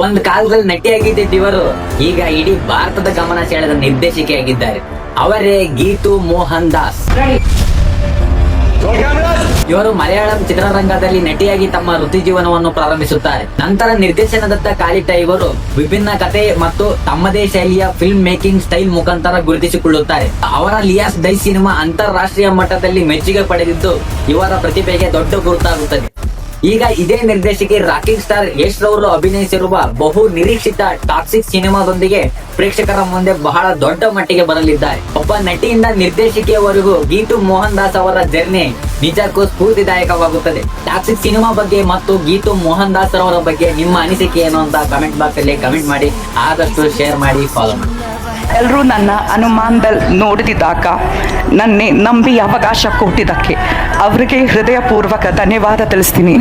ಒಂದ್ ಕಾಲದಲ್ಲಿ ನಟಿಯಾಗಿದ್ದ ಇವರು ಈಗ ಇಡೀ ಭಾರತದ ಗಮನ ಸೆಳೆದ ನಿರ್ದೇಶಕಿಯಾಗಿದ್ದಾರೆ. ಅವರೇ ಗೀತು ಮೋಹನ್ ದಾಸ್. ಇವರು ಮಲಯಾಳಂ ಚಿತ್ರರಂಗದಲ್ಲಿ ನಟಿಯಾಗಿ ತಮ್ಮ ವೃತ್ತಿ ಜೀವನವನ್ನು ಪ್ರಾರಂಭಿಸುತ್ತಾರೆ. ನಂತರ ನಿರ್ದೇಶನದತ್ತ ಕಾಲಿಟ್ಟ ಇವರು ವಿಭಿನ್ನ ಕಥೆ ಮತ್ತು ತಮ್ಮದೇ ಶೈಲಿಯ ಫಿಲ್ಮ್ ಮೇಕಿಂಗ್ ಸ್ಟೈಲ್ ಮುಖಾಂತರ ಗುರುತಿಸಿಕೊಳ್ಳುತ್ತಾರೆ. ಅವರ ಲಿಯಾಸ್ ಡೈ ಸಿನಿಮಾ ಅಂತಾರಾಷ್ಟ್ರೀಯ ಮಟ್ಟದಲ್ಲಿ ಮೆಚ್ಚುಗೆ ಪಡೆದಿದ್ದು ಇವರ ಪ್ರತಿಭೆಗೆ ದೊಡ್ಡ ಗುರುತಾಗುತ್ತದೆ. ಈಗ ಇದೇ ನಿರ್ದೇಶಕಿ ರಾಕಿಂಗ್ ಸ್ಟಾರ್ ಯಶ್ ರವರು ಅಭಿನಯಿಸಿರುವ ಬಹು ನಿರೀಕ್ಷಿತ ಟಾಕ್ಸಿಕ್ ಸಿನಿಮಾದೊಂದಿಗೆ ಪ್ರೇಕ್ಷಕರ ಮುಂದೆ ಬಹಳ ದೊಡ್ಡ ಮಟ್ಟಿಗೆ ಬರಲಿದ್ದಾರೆ. ಒಬ್ಬ ನಟಿಯಿಂದ ನಿರ್ದೇಶಕಿಯವರೆಗೂ ಗೀತು ಮೋಹನ್ ದಾಸ್ ಅವರ ಜರ್ನಿ ನಿಜಕ್ಕೂ ಸ್ಫೂರ್ತಿದಾಯಕವಾಗುತ್ತದೆ. ಟಾಕ್ಸಿಕ್ ಸಿನಿಮಾ ಬಗ್ಗೆ ಮತ್ತು ಗೀತು ಮೋಹನ್ ದಾಸ್ ಅವರ ಬಗ್ಗೆ ನಿಮ್ಮ ಅನಿಸಿಕೆ ಏನು ಅಂತ ಕಮೆಂಟ್ ಬಾಕ್ಸ್ ಅಲ್ಲಿ ಕಮೆಂಟ್ ಮಾಡಿ, ಆದಷ್ಟು ಶೇರ್ ಮಾಡಿ, ಫಾಲೋ ಮಾಡಿ. ಎಲ್ಲರೂ ನನ್ನ ಅನುಮಾನದಲ್ಲಿ ನೋಡಿದಾಗ ನನ್ನೇ ನಂಬಿ ಅವಕಾಶ ಕೊಟ್ಟಿದ್ದಕ್ಕೆ ಅವರಿಗೆ ಹೃದಯಪೂರ್ವಕ ಧನ್ಯವಾದ ತಿಳಿಸ್ತೀನಿ.